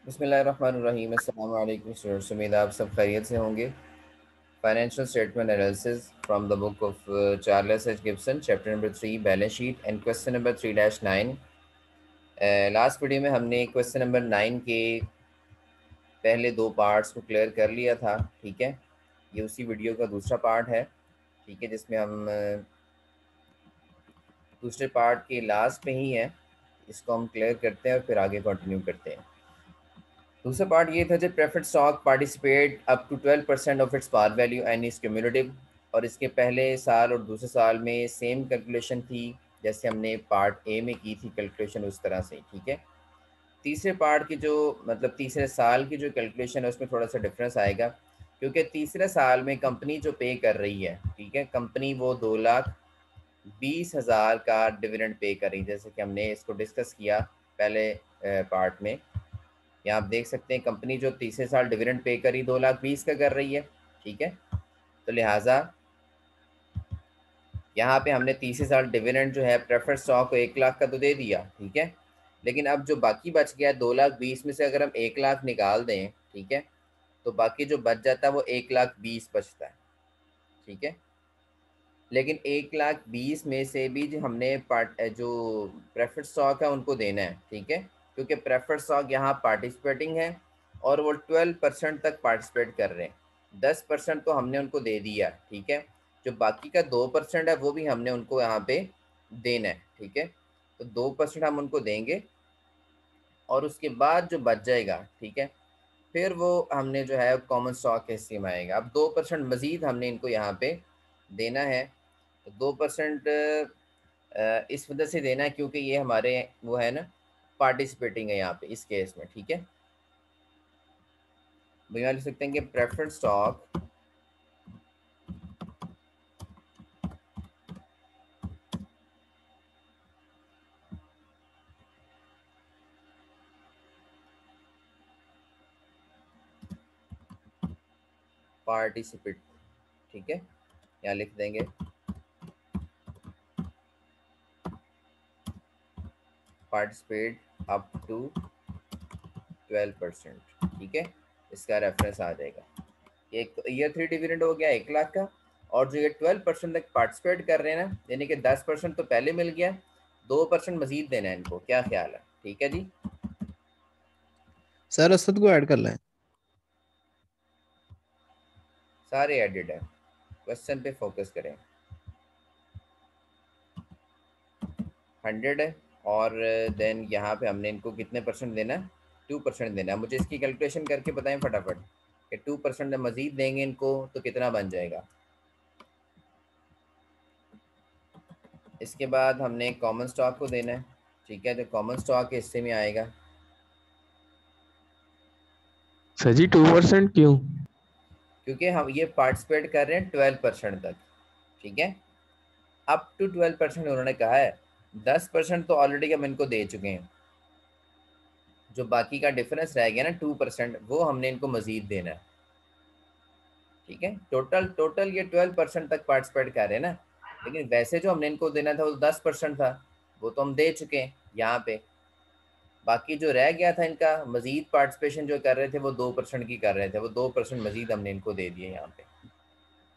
बिस्मिल्लाहिर्रहमानिर्रहीम। अस्सलाम वालेकुम स्टूडेंट्स, उम्मीद आप सब खैरियत से होंगे। Financial statement analysis from the book of Charles H Gibson, chapter number 3 balance sheet and question number 3-9। Last video में हमने क्वेश्चन नंबर 9 के पहले दो पार्ट्स को क्लियर कर लिया था। ठीक है, ये उसी वीडियो का दूसरा पार्ट है। ठीक है, जिसमें हम दूसरे पार्ट के लास्ट में ही है, इसको हम क्लियर करते हैं और फिर आगे कंटिन्यू करते हैं। दूसरा पार्ट ये था जब preferred stock participate up to 12% of its par value and is cumulative, और इसके पहले साल और दूसरे साल में सेम कैलकुलेशन थी जैसे हमने पार्ट ए में की थी कैलकुलेशन, उस तरह से। ठीक है, तीसरे पार्ट की जो मतलब तीसरे साल की जो कैलकुलेशन है उसमें थोड़ा सा डिफरेंस आएगा, क्योंकि तीसरे साल में कंपनी जो पे कर रही है, ठीक है, कंपनी वो 2,20,000 का डिविडेंड पे कर रही है, जैसे कि हमने इसको डिस्कस किया पहले पार्ट में। यहाँ आप देख सकते हैं कंपनी जो तीसरे साल डिविडेंड पे करी 2,20,000 का कर रही है। ठीक है, तो लिहाजा यहाँ पे हमने तीसरे साल डिविडेंड जो है प्रेफर्ड स्टॉक को 1,00,000 का तो दे दिया। ठीक है, लेकिन अब जो बाकी बच गया 2,20,000 में से अगर हम 1,00,000 निकाल दें, ठीक है, तो बाकी जो बच जाता है वो 1,20,000 बचता है। ठीक है, लेकिन 1,20,000 में से भी जो हमने जो प्रेफर्ड स्टॉक है उनको देना है। ठीक है, क्योंकि प्रेफर्ड स्टॉक यहाँ पार्टिसिपेटिंग है और वो 12% तक पार्टिसिपेट कर रहे हैं। 10% तो हमने उनको दे दिया। ठीक है, जो बाकी का 2% है वो भी हमने उनको यहाँ पे देना है। ठीक है, तो 2% हम उनको देंगे और उसके बाद जो बच जाएगा, ठीक है, फिर वो हमने जो है कॉमन स्टॉक के हिस्से में आएगा। अब 2% मज़ीद हमने इनको यहाँ पे देना है। तो 2% इस वजह से देना है क्योंकि ये हमारे वो है ना, पार्टिसिपेटिंग है यहाँ पे इस केस में। ठीक है, भैया लिख सकते हैं कि प्रेफर्ड स्टॉक पार्टिसिपेट। ठीक है, यहाँ लिख देंगे पार्टिसिपेट अप टू 12%। ठीक है, इसका रेफरेंस आ जाएगा। एक ईयर 3 डिविडेंड हो गया 1,00,000 का, और जो ये 12% तक पार्टिसिपेट कर रहे हैं ना, यानी कि 10% तो पहले मिल गया, 2% मजीद देना है इनको। क्या ख्याल है? ठीक है जी, सर असद को ऐड कर लें। सारे एडिड है। क्वेश्चन पे फोकस करें। 100 है, और देन यहाँ पे हमने इनको कितने परसेंट देना है? 2% देना है। मुझे इसकी कैलकुलेशन करके बताएं फटाफट कि 2% मजीद देंगे इनको तो कितना बन जाएगा। इसके बाद हमने कॉमन स्टॉक को देना है। ठीक है, जो कॉमन स्टॉक के हिस्से में आएगा, सर जी 2% क्यों? क्योंकि हम ये पार्टिसिपेट कर रहे हैं 12% तक। ठीक है, अप टू 12% उन्होंने कहा है। 10% तो ऑलरेडी हम इनको दे चुके हैं। जो बाकी का डिफरेंस रह गया ना 2%, वो हमने इनको मजीद देना है। ठीक है, टोटल टोटल ये 12% तक पार्टिसिपेट कर रहे हैं ना, लेकिन वैसे जो हमने इनको देना था वो 10% था, वो तो हम दे चुके हैं यहाँ पे। बाकी जो रह गया था इनका मजीद पार्टिसिपेशन जो कर रहे थे वो 2% की कर रहे थे, वो 2% मजीद हमने इनको दे दिए यहाँ पे।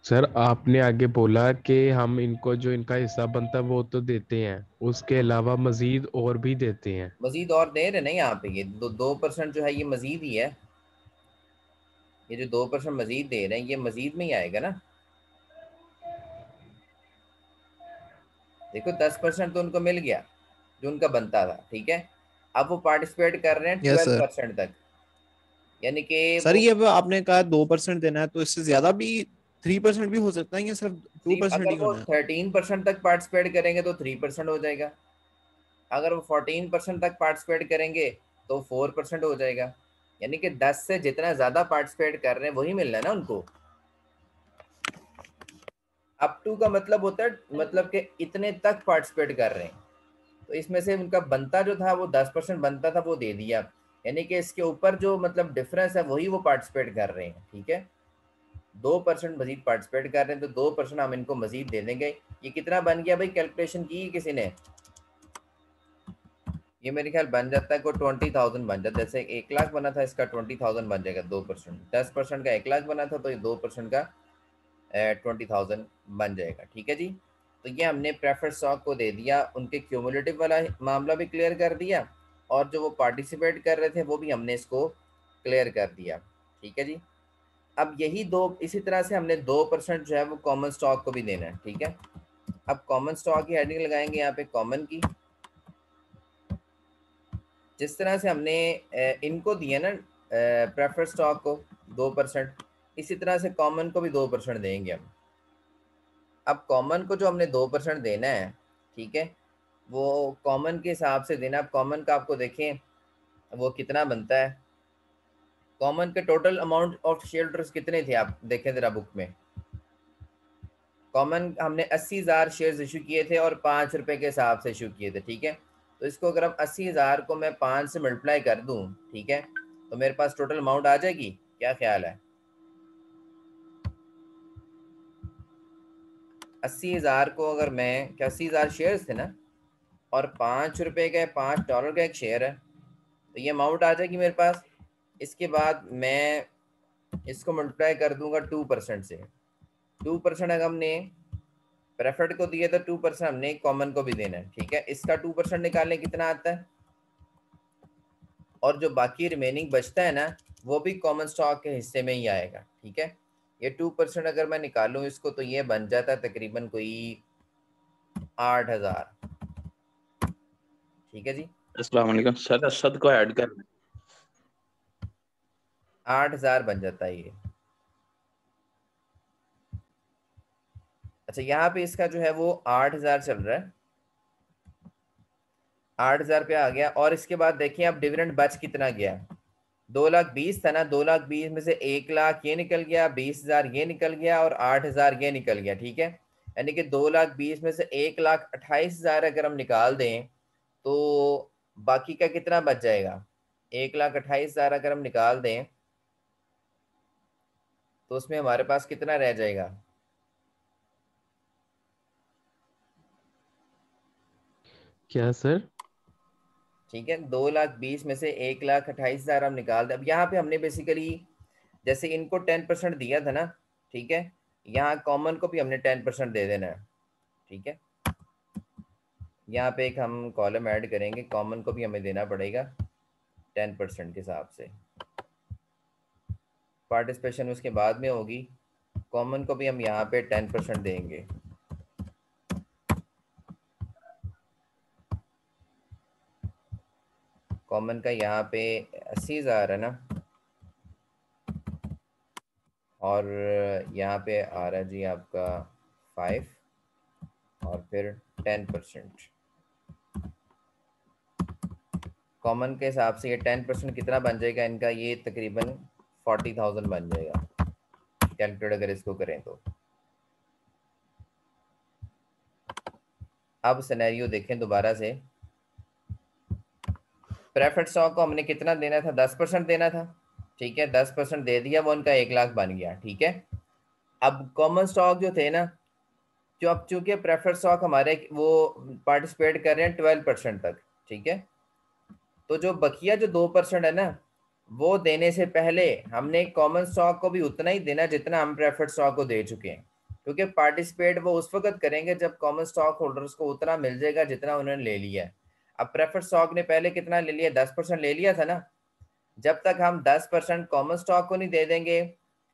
सर आपने आगे बोला कि हम इनको जो इनका हिस्सा बनता है वो तो देते हैं, उसके अलावा मजीद और भी देते हैं। मजीद और दे रहे ना यहाँ पे, ये 2% जो है ये मजीद ही है। ये जो 2% मजीद दे रहे हैं ये मजीद में ही आएगा ना। देखो 10% तो उनको मिल गया जो उनका बनता था। ठीक है, अब वो पार्टिसिपेट कर रहे हैं यस ट्वेल्व सर। परसेंट तक, यानी कि सर वो ये अब आपने कहा 2% देना है, तो इससे ज्यादा भी 3% भी हो सकता है या सिर्फ टू थ्री, परसेंट अगर ही वो होना है? 13% तक पार्टिसिपेट करेंगे तो 3% हो जाएगा। अगर वो 14% तक पार्टिसिपेट करेंगे तो 4% हो जाएगा। यानी कि 10 से जितना ज़्यादा पार्टिसिपेट कर रहे हैं वही मिलना है ना उनको। अप टू का मतलब होता है मतलब कि इतने तक पार्टिसिपेट कर रहे हैं, तो इसमें से उनका बनता जो था वो 10% बनता था वो दे दिया, यानी कि इसके ऊपर जो मतलब डिफरेंस है वही वो पार्टिसिपेट कर रहे हैं। ठीक है, 2% मजीद पार्टिसिपेट कर रहे हैं तो 2% हम इनको मजीद दे देंगे। ये कितना बन गया भाई? कैलकुलेशन की किसी ने? ये मेरे ख्याल बन जाता है को 20,000 बन जाता है। जैसे 1 लाख बना था, इसका 20,000 बन जाएगा 2%। 10% का 1 लाख बना था, तो ये 2% का 20,000 बन जाएगा। ठीक है जी। तो ये हमने प्रेफर्ड स्टॉक को दे दिया, उनके क्यूमुलेटिव वाला मामला भी क्लियर कर दिया, और जो वो पार्टिसिपेट कर रहे थे वो भी हमने इसको क्लियर कर दिया। ठीक है जी। अब यही दो, इसी तरह से हमने 2% जो है वो कॉमन स्टॉक को भी देना है। ठीक है। अब कॉमन स्टॉक की हेडिंग लगाएंगे यहाँ पे कॉमन की। जिस तरह से हमने इनको दिया ना प्रेफर्ड स्टॉक को 2%, इसी तरह से कॉमन को भी 2% देंगे हम। अब कॉमन को जो हमने 2% देना है, ठीक है, वो कॉमन के हिसाब से देना। अब कॉमन का आपको देखें वो कितना बनता है। कॉमन के total amount of share holders कितने थे, आप देखें जरा बुक में। कॉमन हमने 80,000 शेयर्स इशू किए थे और 5 रुपए के हिसाब से इशू किए थे। ठीक है। तो इसको अगर हम 80,000 को मैं 5 से मल्टीप्लाई कर दूं, ठीक है, तो मेरे पास टोटल अमाउंट आ जाएगी। क्या ख्याल है? 80,000 को अगर मैं, क्या 80,000 शेयर्स थे ना, और 5 रुपए का, $5 का एक शेयर है, तो ये अमाउंट आ जाएगी मेरे पास। इसके बाद मैं इसको मल्टीप्लाई कर दूंगा 2% से। 2% अगर हमने प्रेफर्ड को दिया तो 2% हमने कॉमन को भी देना है। ठीक है। इसका 2% निकालने कितना आता है, और जो बाकी रिमेनिंग बचता है ना, वो भी कॉमन स्टॉक के हिस्से में ही आएगा। ठीक है। ये 2% अगर मैं निकालूं इसको, तो ये बन जाता है तकरीबन कोई 8,000। ठीक है जी। अस्सलाम वालेकुम सर, असद को ऐड करना 8,000 बन जाता है ये। अच्छा, यहाँ पे इसका जो है वो 8,000 चल रहा है, 8,000 पे आ गया। और इसके बाद देखिए अब डिविडेंड बच कितना गया। 2,20,000 था ना, 2,20,000 में से 1 लाख ये निकल गया, 20,000 ये निकल गया, और 8,000 ये निकल गया। ठीक है। यानी कि 2,20,000 में से 1,28,000 अगर हम निकाल दें, तो बाकी का कितना बच जाएगा। 1,28,000 अगर हम निकाल दें, तो उसमें हमारे पास कितना रह जाएगा। क्या सर? ठीक है। 2,20,000 में से 1,28,000 हम निकाल दें। अब यहाँ पे हमने बेसिकली जैसे इनको 10% दिया था ना, ठीक है, यहाँ कॉमन को भी हमने 10% दे देना है। ठीक है। यहाँ पे एक हम कॉलम ऐड करेंगे, कॉमन को भी हमें देना पड़ेगा 10% के हिसाब से। पार्टिसिपेशन उसके बाद में होगी, कॉमन को भी हम यहाँ पे 10% देंगे। कॉमन का यहाँ पे 80,000 है ना, और यहाँ पे आ रहा है जी आपका 5, और फिर 10%। कॉमन के हिसाब से ये 10% कितना बन जाएगा इनका, ये तकरीबन 40,000 बन जाएगा कैलकुलेट अगर इसको करें तो। अब सिनेरियो देखें दोबारा से। प्रेफर्ड स्टॉक को हमने कितना देना था, 10% देना था। ठीक है। 10% दे दिया, वो उनका 1 लाख बन गया। ठीक है। अब कॉमन स्टॉक जो थे ना, जो अब चूंकि प्रेफर्ड स्टॉक हमारे वो पार्टिसिपेट कर रहे हैं 12% तक। ठीक है। तो जो बकिया जो 2% है ना, वो देने से पहले हमने कॉमन स्टॉक को भी उतना ही देना जितना हम प्रेफर्ड स्टॉक को दे चुके हैं, क्योंकि पार्टिसिपेट वो उस वक्त करेंगे जब कॉमन स्टॉक होल्डर्स को उतना मिल जाएगा जितना उन्होंने ले लिया है। अब प्रेफर्ड स्टॉक ने पहले कितना ले लिया, 10% ले लिया था ना। जब तक हम 10% कॉमन स्टॉक को नहीं दे देंगे,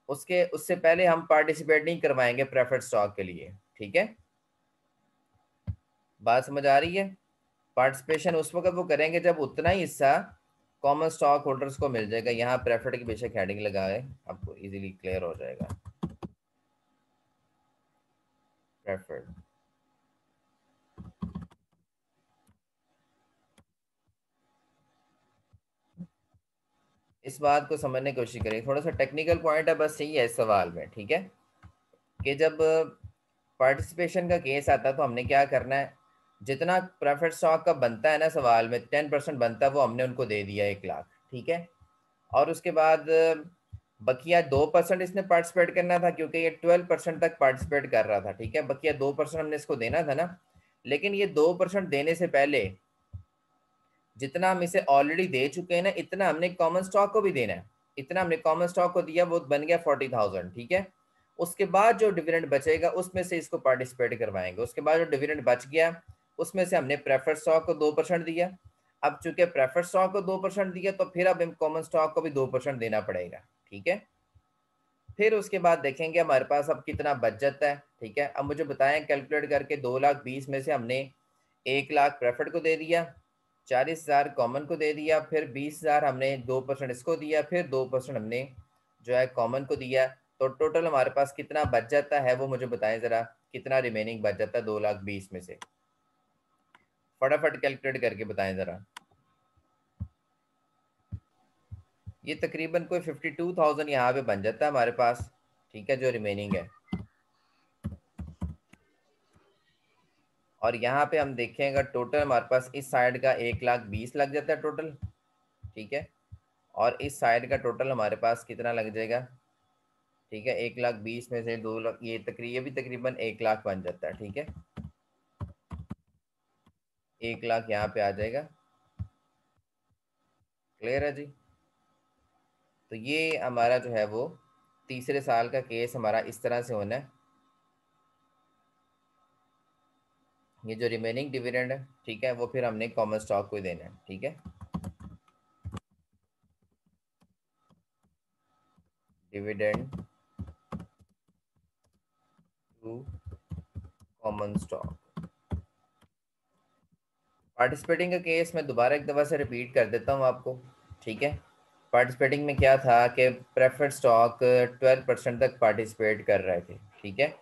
उसके उससे पहले हम पार्टिसिपेट नहीं करवाएंगे प्रेफर्ड स्टॉक के लिए। ठीक है। बात समझ आ रही है? पार्टिसिपेशन उस वक्त वो करेंगे जब उतना ही हिस्सा कॉमन स्टॉक होल्डर्स को मिल जाएगा। यहाँ प्रेफर्ड की बेशक हेडिंग लगाए, आपको इजीली क्लियर हो जाएगा। प्रेफर्ड, इस बात को समझने की कोशिश करें, थोड़ा सा टेक्निकल पॉइंट है बस यही है इस सवाल में। ठीक है। कि जब पार्टिसिपेशन का केस आता है तो हमने क्या करना है, जितना प्रेफर्ड स्टॉक का बनता है ना, सवाल में 10% बनता है, वो हमने उनको दे दिया 1 लाख। ठीक है। और उसके बाद बकिया 2% इसने पार्टिसिपेट करना था, क्योंकि ये 12% तक पार्टिसिपेट कर रहा था। ठीक है। बकिया 2% हमने इसको देना था ना, लेकिन ये 2% देने से पहले जितना हम इसे ऑलरेडी दे चुके हैं ना, इतना हमने कॉमन स्टॉक को भी देना है। इतना हमने कॉमन स्टॉक को दिया, वो बन गया 40,000, ठीक है। उसके बाद जो डिविडेंड बचेगा उसमें से इसको पार्टिसिपेट करवाएंगे। उसके बाद जो डिविडेंड बच गया उसमें से हमने प्रेफर्ड स्टॉक को 2% दिया। अब चूंकि प्रेफर्ड स्टॉक को 2% दिया तो फिर अब कॉमन स्टॉक को भी 2% देना पड़ेगा, ठीक है। फिर उसके बाद देखेंगे हमारे पास अब कितना बच जाता है, ठीक है। अब मुझे बताएं कैलकुलेट करके, 2,20,000 में से हमने 1,00,000 प्रेफर्ड को दे दिया, 40,000 कॉमन को दे दिया, फिर 20,000 हमने 2% इसको दिया, फिर 2% हमने जो है कॉमन को दिया। तो टोटल हमारे पास कितना बच जाता है वो मुझे बताएं ज़रा, कितना रिमेनिंग बच जाता है 2,20,000 में से, फटाफट कैलकुलेट करके बताएं ज़रा। ये तकरीबन कोई 52,000 यहाँ पे बन जाता है हमारे पास, ठीक है, जो रिमेनिंग है। और यहाँ पे हम देखेंगे टोटल हमारे पास इस साइड का 1,20,000 लग जाता है टोटल, ठीक है। और इस साइड का टोटल हमारे पास कितना लग जाएगा, ठीक है, 1,20,000 में से 2,00,000, ये भी तकरीबन 1,00,000 बन जाता है, ठीक है। 1,00,000 यहाँ पे आ जाएगा, क्लियर है जी। तो ये हमारा जो है वो तीसरे साल का केस हमारा इस तरह से होना है। ये जो रिमेनिंग डिविडेंड है, ठीक है, वो फिर हमने कॉमन स्टॉक को देना है, ठीक है। Dividend to common stock. Participating का केस मैं दोबारा एक दफ़ा से रिपीट कर देता हूँ आपको, ठीक है। पार्टिसिपेटिंग में क्या था कि प्रेफर्ड स्टॉक 12% तक पार्टिसिपेट कर रहे थे, ठीक है।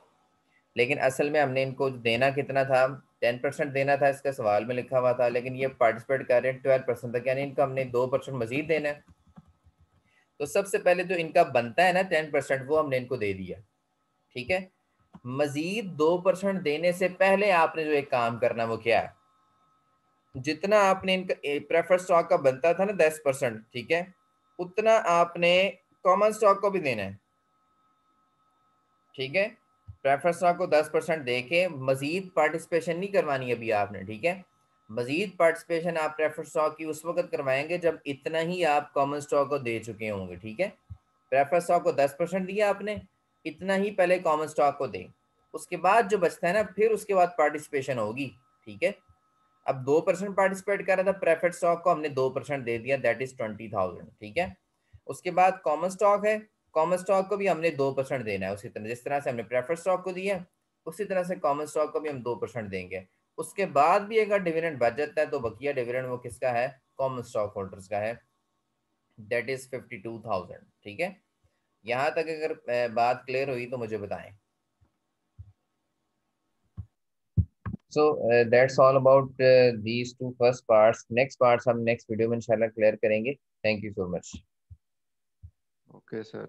लेकिन असल में हमने इनको देना कितना था, 10% देना था, इसका सवाल में लिखा हुआ था, लेकिन ये पार्टिसिपेट कर रहे हैं 12% तक, यानी इनको हमने 2% मजीद देना है। तो सबसे पहले जो इनका बनता है ना 10%, वो हमने इनको दे दिया, ठीक है। मजीद 2% देने से पहले आपने जो एक काम करना वो क्या है, जितना आपने इनका प्रेफर्ड स्टॉक का बनता था ना 10%, ठीक है, उतना आपने कॉमन स्टॉक को भी देना है, ठीक है। प्रेफर्ड स्टॉक को 10% दे के मजीद पार्टिसिपेशन नहीं करवानी अभी आपने, ठीक है। मजीद पार्टिसिपेशन आप प्रेफर्ड स्टॉक की उस वक्त करवाएंगे जब इतना ही आप कॉमन स्टॉक को दे चुके होंगे, ठीक है। प्रेफर्ड स्टॉक को 10% दिया आपने, इतना ही पहले कॉमन स्टॉक को दें। उसके बाद जो बचता है ना, फिर उसके बाद पार्टिसिपेशन होगी, ठीक है। अब 2% पार्टिसिपेट कर रहा था, प्रेफर्ड स्टॉक को हमने 2% दे दिया, दैट इज 20,000, ठीक है। उसके बाद कॉमन स्टॉक है, कॉमन स्टॉक को भी हमने 2% देना है, उसी तरह जिस तरह से हमने प्रेफर्ड स्टॉक को दिया उसी तरह से कॉमन स्टॉक को भी हम 2% देंगे। उसके बाद भी अगर डिविडेंड बच जाता है तो बकिया डिविडेंड वो किसका है, कॉमन स्टॉक होल्डर्स का है, दैट इज 52,000, ठीक है। यहाँ तक अगर बात क्लियर हुई तो मुझे बताएं। So that's all about these two first parts. Next parts हम next video में इंशाल्लाह क्लियर करेंगे। Thank you so much. Okay sir.